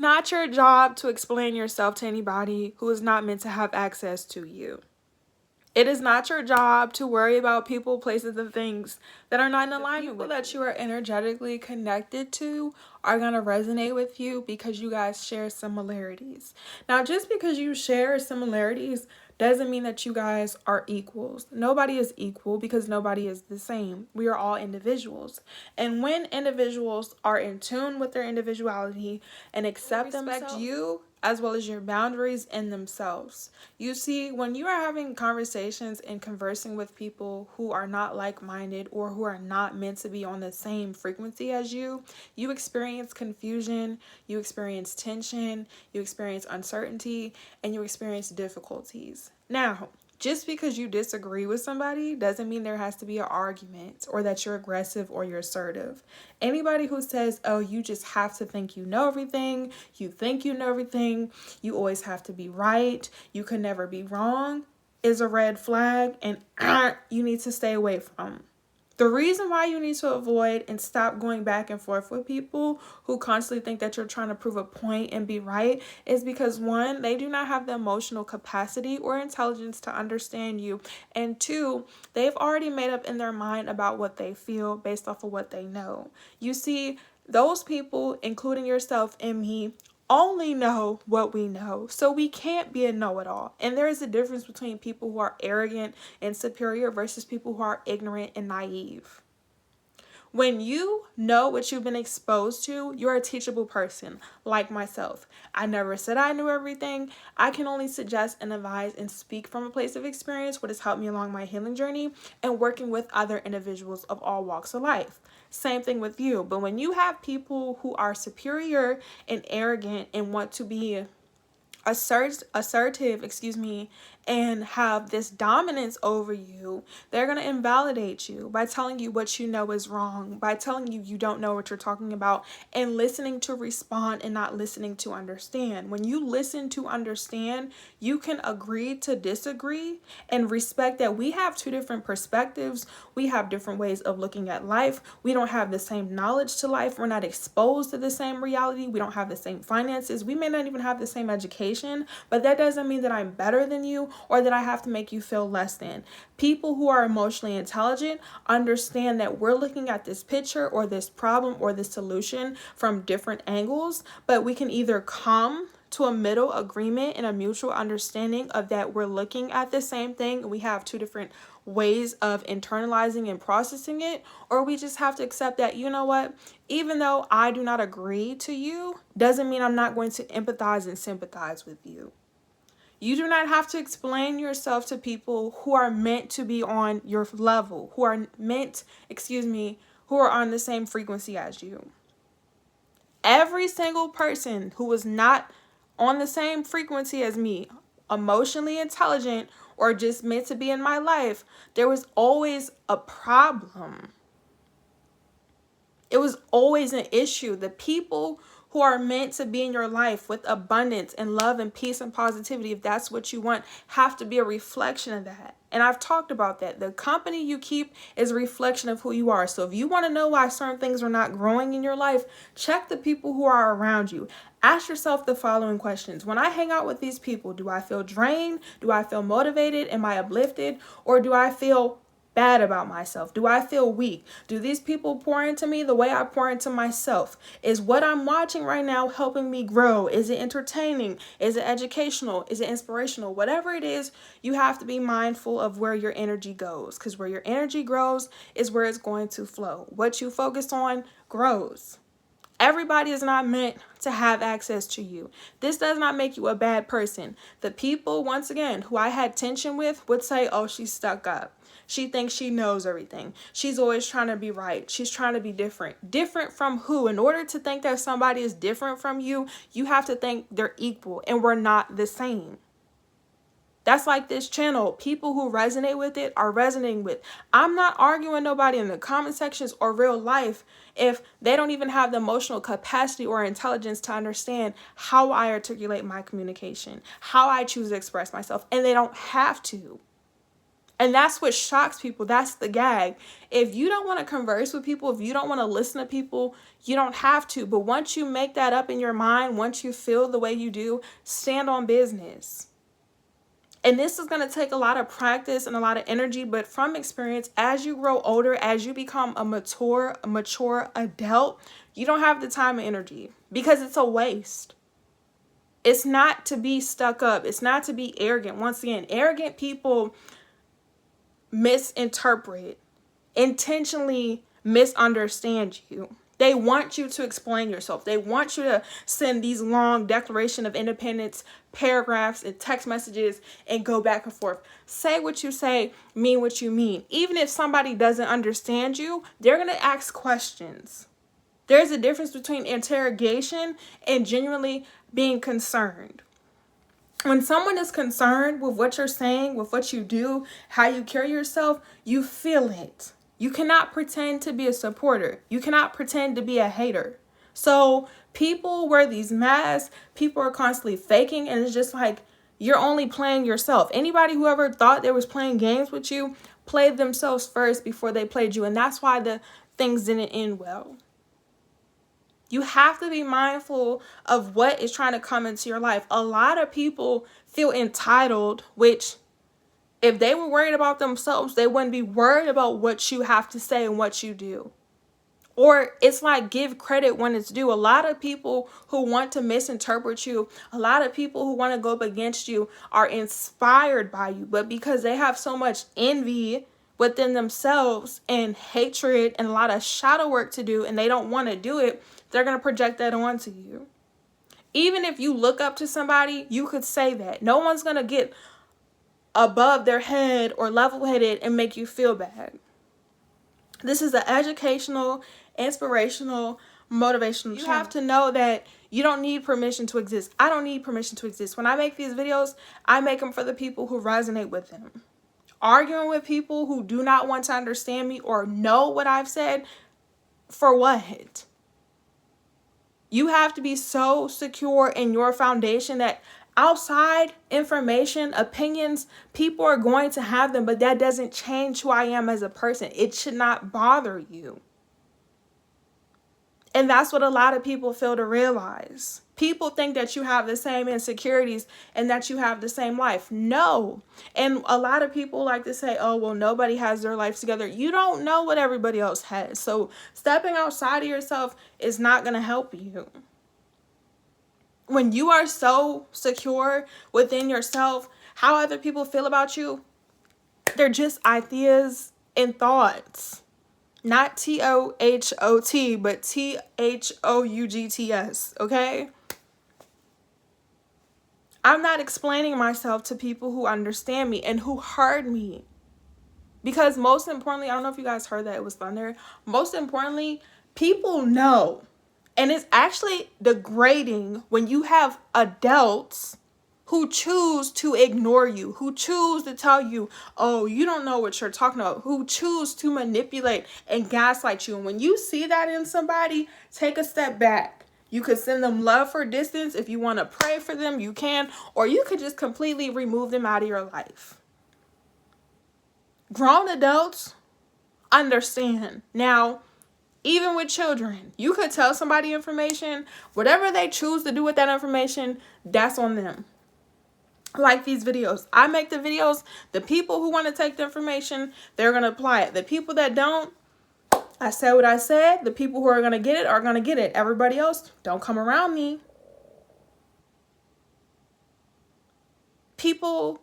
Not your job to explain yourself to anybody who is not meant to have access to you. It is not your job to worry about people, places, and things that are not in alignment with that you are energetically connected to are going to resonate with you because you guys share similarities. Now, just because you share similarities doesn't mean that you guys are equals. Nobody is equal because nobody is the same. We are all individuals. And when individuals are in tune with their individuality and accept themselves, you as well as your boundaries in themselves. You see, when you are having conversations and conversing with people who are not like-minded or who are not meant to be on the same frequency as you experience confusion, you experience tension, you experience uncertainty, and you experience difficulties. Now, just because you disagree with somebody doesn't mean there has to be an argument or that you're aggressive or you're assertive. Anybody who says, oh, you just have to think you know everything, you think you know everything, you always have to be right, you can never be wrong, is a red flag and you need to stay away from. The reason why you need to avoid and stop going back and forth with people who constantly think that you're trying to prove a point and be right is because, one, they do not have the emotional capacity or intelligence to understand you. And two, they've already made up in their mind about what they feel based off of what they know. You see, those people, including yourself and me, only know what we know. So we can't be a know-it-all. And there is a difference between people who are arrogant and superior versus people who are ignorant and naive. When you know what you've been exposed to, you're a teachable person, like myself. I never said I knew everything. I can only suggest and advise and speak from a place of experience, what has helped me along my healing journey and working with other individuals of all walks of life. Same thing with you. But when you have people who are superior and arrogant and want to be assertive, and have this dominance over you, they're going to invalidate you by telling you what you know is wrong, by telling you you don't know what you're talking about, and listening to respond and not listening to understand. When you listen to understand, you can agree to disagree and respect that we have two different perspectives. We have different ways of looking at life. We don't have the same knowledge to life. We're not exposed to the same reality. We don't have the same finances. We may not even have the same education, but that doesn't mean that I'm better than you or that I have to make you feel less than. People who are emotionally intelligent understand that we're looking at this picture or this problem or this solution from different angles, but we can either come to a middle agreement and a mutual understanding of that we're looking at the same thing and we have two different ways of internalizing and processing it, or we just have to accept that, you know what, even though I do not agree to you, doesn't mean I'm not going to empathize and sympathize with you. You do not have to explain yourself to people who are meant to be on your level, who are who are on the same frequency as you. Every single person who was not on the same frequency as me, emotionally intelligent, or just meant to be in my life, there was always a problem. It was always an issue. The people who are meant to be in your life with abundance and love and peace and positivity, if that's what you want, have to be a reflection of that. And I've talked about that. The company you keep is a reflection of who you are. So if you want to know why certain things are not growing in your life, check the people who are around you. Ask yourself the following questions. When I hang out with these people, do I feel drained? Do I feel motivated? Am I uplifted? Or do I feel bad about myself? Do I feel weak? Do these people pour into me the way I pour into myself? Is what I'm watching right now helping me grow? Is it entertaining? Is it educational? Is it inspirational? Whatever it is, you have to be mindful of where your energy goes, because where your energy grows is where it's going to flow. What you focus on grows. Everybody is not meant to have access to you. This does not make you a bad person. The people, once again, who I had tension with would say, oh, she's stuck up. She thinks she knows everything. She's always trying to be right. She's trying to be different. Different from who? In order to think that somebody is different from you, you have to think they're equal, and we're not the same. That's like this channel. People who resonate with it are resonating with. I'm not arguing nobody in the comment sections or real life if they don't even have the emotional capacity or intelligence to understand how I articulate my communication, how I choose to express myself, and they don't have to. And that's what shocks people. That's the gag. If you don't want to converse with people, if you don't want to listen to people, you don't have to. But once you make that up in your mind, once you feel the way you do, stand on business. And this is going to take a lot of practice and a lot of energy, but from experience, as you grow older, as you become a mature adult, you don't have the time and energy because it's a waste. It's not to be stuck up. It's not to be arrogant. Once again, arrogant people misinterpret, intentionally misunderstand you. They want you to explain yourself. They want you to send these long Declaration of Independence paragraphs and text messages and go back and forth. Say what you say, mean what you mean. Even if somebody doesn't understand you, they're going to ask questions. There's a difference between interrogation and genuinely being concerned. When someone is concerned with what you're saying, with what you do, how you carry yourself, you feel it. You cannot pretend to be a supporter. You cannot pretend to be a hater. So people wear these masks. People are constantly faking. And it's just like, you're only playing yourself. Anybody who ever thought they was playing games with you played themselves first before they played you. And that's why the things didn't end well. You have to be mindful of what is trying to come into your life. A lot of people feel entitled, which if they were worried about themselves, they wouldn't be worried about what you have to say and what you do. Or it's like, give credit when it's due. A lot of people who want to misinterpret you, a lot of people who want to go up against you are inspired by you. But because they have so much envy within themselves and hatred and a lot of shadow work to do, and they don't want to do it, they're going to project that onto you. Even if you look up to somebody, you could say that. No one's going to get above their head or level-headed and make you feel bad. This is an educational, inspirational, motivational channel. You have to know that you don't need permission to exist. I don't need permission to exist. When I make these videos, I make them for the people who resonate with them. Arguing with people who do not want to understand me or know what I've said, for what? You have to be so secure in your foundation that outside information, opinions, people are going to have them, but that doesn't change who I am as a person. It should not bother you. And that's what a lot of people fail to realize. People think that you have the same insecurities and that you have the same life. No. And a lot of people like to say, oh, well, nobody has their life together. You don't know what everybody else has. So stepping outside of yourself is not going to help you. When you are so secure within yourself, how other people feel about you, they're just ideas and thoughts. Not T-O-H-O-T, but T-H-O-U-G-T-S, okay? I'm not explaining myself to people who understand me and who heard me. Because most importantly, I don't know if you guys heard that it was thunder. Most importantly, people know. And it's actually degrading when you have adults who choose to ignore you, who choose to tell you, oh, you don't know what you're talking about, who choose to manipulate and gaslight you. And when you see that in somebody, take a step back. You could send them love for distance. If you want to pray for them, you can. Or you could just completely remove them out of your life. Grown adults understand. Now, even with children, you could tell somebody information. Whatever they choose to do with that information, that's on them. Like these videos. I make the videos. The people who want to take the information, they're going to apply it. The people that don't, I said what I said. The people who are going to get it are going to get it. Everybody else, don't come around me. People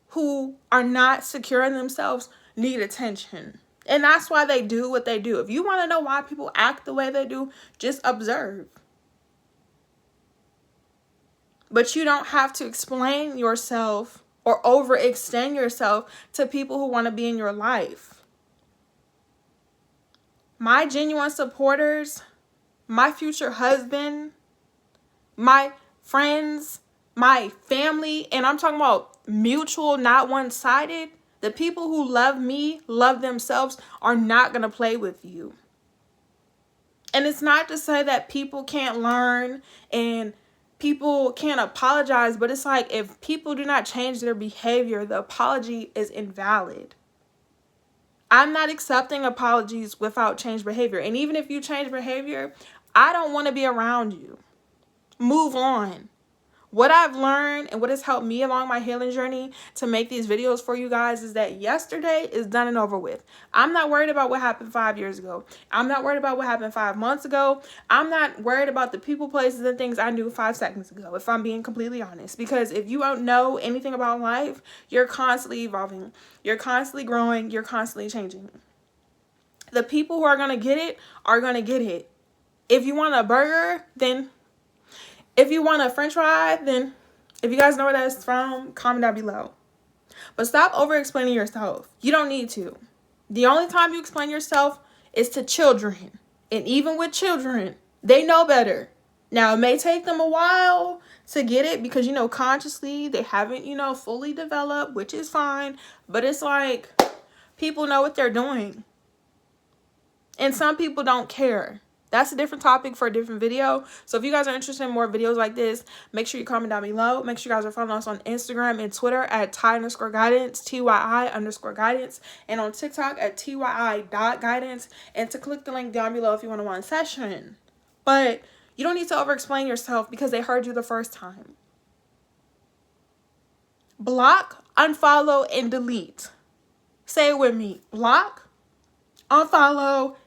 who are not secure in themselves need attention. And that's why they do what they do. If you want to know why people act the way they do, just observe. But you don't have to explain yourself or overextend yourself to people who want to be in your life. My genuine supporters, my future husband, my friends, my family, and I'm talking about mutual, not one-sided. The people who love me, love themselves, are not going to play with you. And it's not to say that people can't learn and people can't apologize, but it's like if people do not change their behavior, the apology is invalid. I'm not accepting apologies without change behavior. And even if you change behavior, I don't want to be around you. Move on. What I've learned and what has helped me along my healing journey to make these videos for you guys is that yesterday is done and over with. I'm not worried about what happened 5 years ago. I'm not worried about what happened 5 months ago. I'm not worried about the people, places, and things I knew 5 seconds ago, if I'm being completely honest. Because if you don't know anything about life, you're constantly evolving. You're constantly growing. You're constantly changing. The people who are going to get it are going to get it. If you want a burger, then... If you want a french fry, then if you guys know where that's from, comment down below. But stop over-explaining yourself. You don't need to. The only time you explain yourself is to children. And even with children, they know better. Now, it may take them a while to get it because, you know, consciously they haven't, you know, fully developed, which is fine. But it's like people know what they're doing. And some people don't care. That's a different topic for a different video. So if you guys are interested in more videos like this, make sure you comment down below. Make sure you guys are following us on Instagram and Twitter at Ty_guidance, TYI_guidance, and on TikTok at TYI.guidance. And to click the link down below if you want to one session. But you don't need to over-explain yourself because they heard you the first time. Block, unfollow, and delete. Say it with me. Block, unfollow,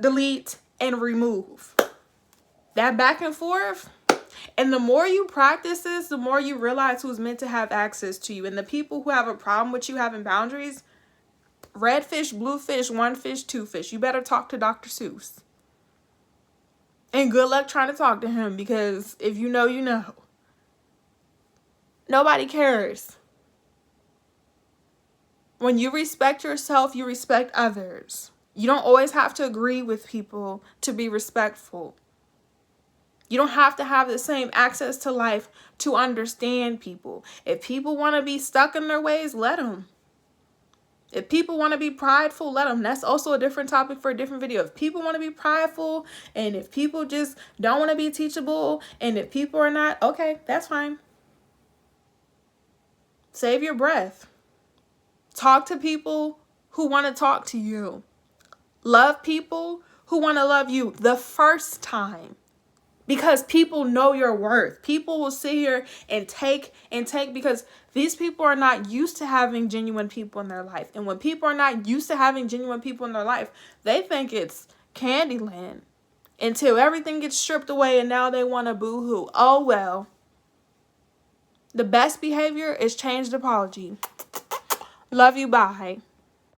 delete, and remove. That back and forth. And the more you practice this, the more you realize who's meant to have access to you. And the people who have a problem with you having boundaries, red fish, blue fish, one fish, two fish. You better talk to Dr. Seuss. And good luck trying to talk to him, because if you know, you know. Nobody cares. When you respect yourself, you respect others. You don't always have to agree with people to be respectful. You don't have to have the same access to life to understand people. If people want to be stuck in their ways, let them. If people want to be prideful, let them. That's also a different topic for a different video. If people want to be prideful, and if people just don't want to be teachable, and if people are not, okay, that's fine. Save your breath. Talk to people who want to talk to you. Love people who want to love you the first time. Because people know your worth. People will sit here and take because these people are not used to having genuine people in their life. And when people are not used to having genuine people in their life, they think it's Candyland until everything gets stripped away and now they want to boo-hoo. Oh, well. The best behavior is changed apology. Love you. Bye.